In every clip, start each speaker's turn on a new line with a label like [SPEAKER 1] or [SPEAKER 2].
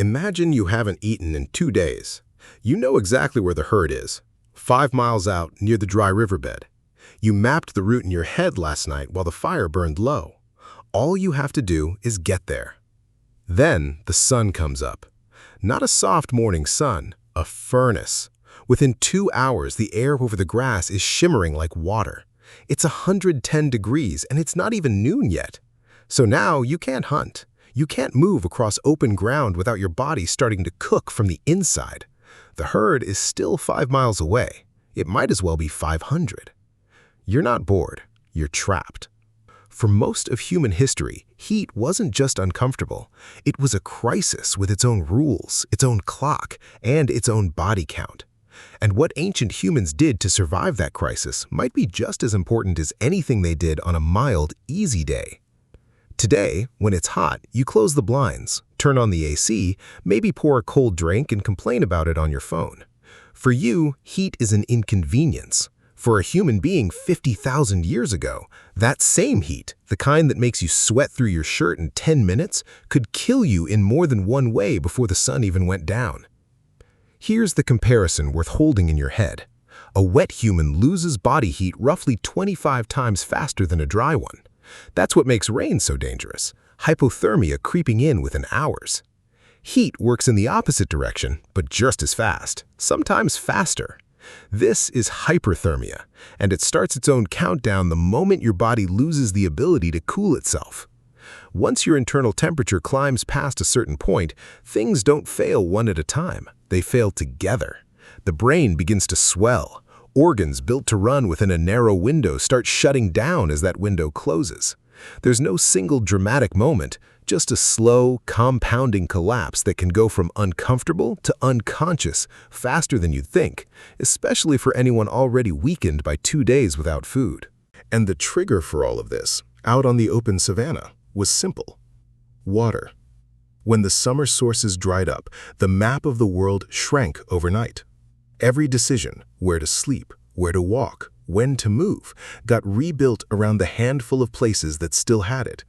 [SPEAKER 1] Imagine you haven't eaten in 2 days. You know exactly where the herd is, 5 miles out near the dry riverbed. You mapped the route in your head last night while the fire burned low. All you have to do is get there. Then the sun comes up. Not a soft morning sun, a furnace. Within 2 hours, the air over the grass is shimmering like water. It's 110 degrees and it's not even noon yet. So now you can't hunt. You can't move across open ground without your body starting to cook from the inside. The herd is still 5 miles away. It might as well be 500. You're not bored, you're trapped. For most of human history, heat wasn't just uncomfortable. It was a crisis with its own rules, its own clock, and its own body count. And what ancient humans did to survive that crisis might be just as important as anything they did on a mild, easy day. Today, when it's hot, you close the blinds, turn on the AC, maybe pour a cold drink and complain about it on your phone. For you, heat is an inconvenience. For a human being 50,000 years ago, that same heat, the kind that makes you sweat through your shirt in 10 minutes, could kill you in more than one way before the sun even went down. Here's the comparison worth holding in your head. A wet human loses body heat roughly 25 times faster than a dry one. That's what makes rain so dangerous, hypothermia creeping in within hours. Heat works in the opposite direction, but just as fast, sometimes faster. This is hyperthermia, and it starts its own countdown the moment your body loses the ability to cool itself. Once your internal temperature climbs past a certain point, things don't fail one at a time. They fail together. The brain begins to swell. Organs built to run within a narrow window start shutting down as that window closes. There's no single dramatic moment, just a slow, compounding collapse that can go from uncomfortable to unconscious faster than you'd think, especially for anyone already weakened by 2 days without food. And the trigger for all of this, out on the open savanna, was simple: water. When the summer sources dried up, the map of the world shrank overnight. Every decision, where to sleep, where to walk, when to move, got rebuilt around the handful of places that still had it.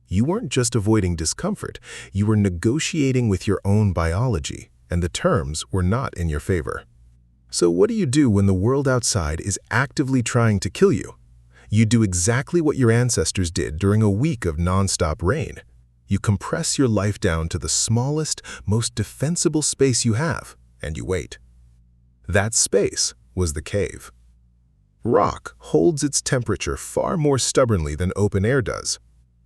[SPEAKER 1] You weren't just avoiding discomfort, you were negotiating with your own biology, and the terms were not in your favor. So what do you do when the world outside is actively trying to kill you? You do exactly what your ancestors did during a week of nonstop rain. You compress your life down to the smallest, most defensible space you have, and you wait. That space was the cave. Rock holds its temperature far more stubbornly than open air does.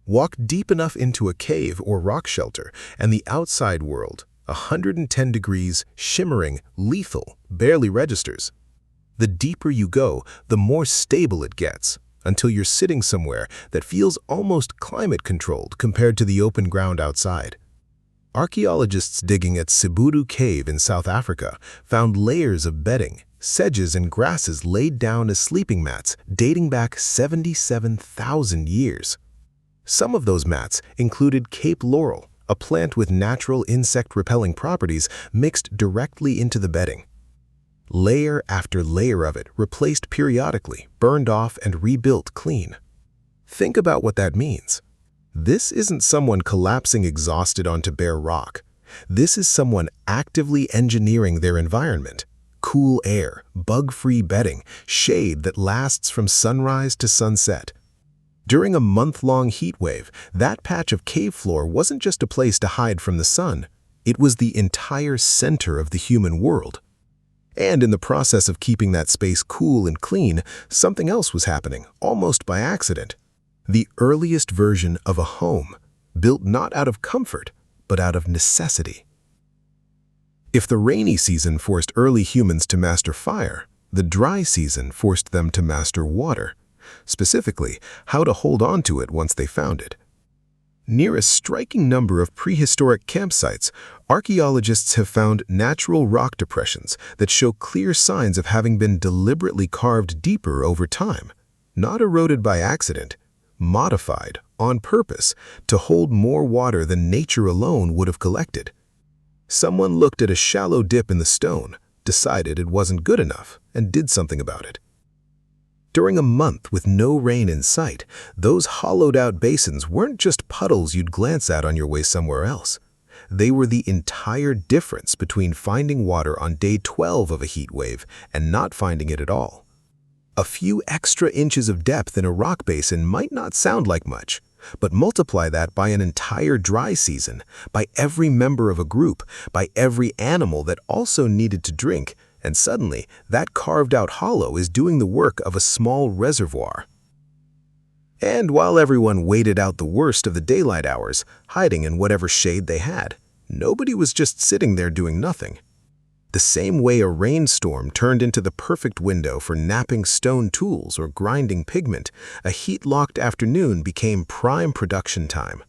[SPEAKER 1] Walk deep enough into a cave or rock shelter, and the outside world, 110 degrees, shimmering, lethal, barely registers. The deeper you go, the more stable it gets, until you're sitting somewhere that feels almost climate-controlled compared to the open ground outside. Archaeologists digging at Sibudu Cave in South Africa found layers of bedding, sedges and grasses laid down as sleeping mats dating back 77,000 years. Some of those mats included Cape laurel, a plant with natural insect-repelling properties mixed directly into the bedding. Layer after layer of it replaced periodically, burned off and rebuilt clean. Think about what that means. This isn't someone collapsing exhausted onto bare rock. This is someone actively engineering their environment. Cool air, bug-free bedding, shade that lasts from sunrise to sunset. During a month-long heat wave, that patch of cave floor wasn't just a place to hide from the sun. It was the entire center of the human world. And in the process of keeping that space cool and clean, something else was happening, almost by accident. The earliest version of a home, built not out of comfort, but out of necessity. If the rainy season forced early humans to master fire, the dry season forced them to master water, specifically how to hold on to it once they found it. Near a striking number of prehistoric campsites, archaeologists have found natural rock depressions that show clear signs of having been deliberately carved deeper over time, not eroded by accident, modified on purpose to hold more water than nature alone would have collected. Someone looked at a shallow dip in the stone, decided it wasn't good enough, and did something about it. During a month with no rain in sight, those hollowed-out basins weren't just puddles you'd glance at on your way somewhere else. They were the entire difference between finding water on day 12 of a heat wave and not finding it at all. A few extra inches of depth in a rock basin might not sound like much, but multiply that by an entire dry season, by every member of a group, by every animal that also needed to drink, and suddenly that carved-out hollow is doing the work of a small reservoir. And while everyone waited out the worst of the daylight hours, hiding in whatever shade they had, nobody was just sitting there doing nothing. The same way a rainstorm turned into the perfect window for knapping stone tools or grinding pigment, a heat-locked afternoon became prime production time.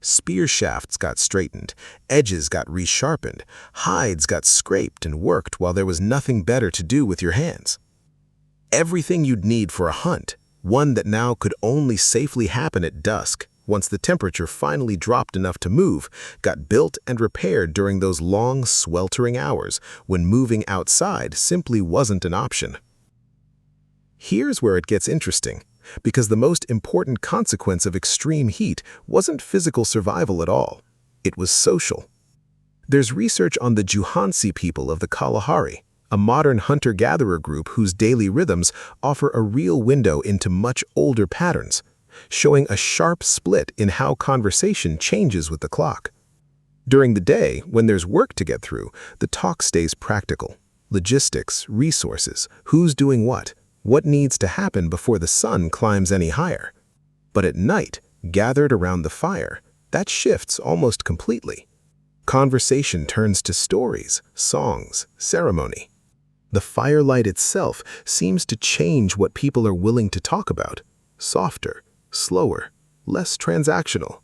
[SPEAKER 1] Spear shafts got straightened, edges got resharpened, hides got scraped and worked while there was nothing better to do with your hands. Everything you'd need for a hunt, one that now could only safely happen at dusk, once the temperature finally dropped enough to move, got built and repaired during those long, sweltering hours when moving outside simply wasn't an option. Here's where it gets interesting, because the most important consequence of extreme heat wasn't physical survival at all. It was social. There's research on the Juhansi people of the Kalahari, a modern hunter-gatherer group whose daily rhythms offer a real window into much older patterns, showing a sharp split in how conversation changes with the clock. During the day, when there's work to get through, the talk stays practical. Logistics, resources, who's doing what needs to happen before the sun climbs any higher. But at night, gathered around the fire, that shifts almost completely. Conversation turns to stories, songs, ceremony. The firelight itself seems to change what people are willing to talk about. Softer, slower, less transactional.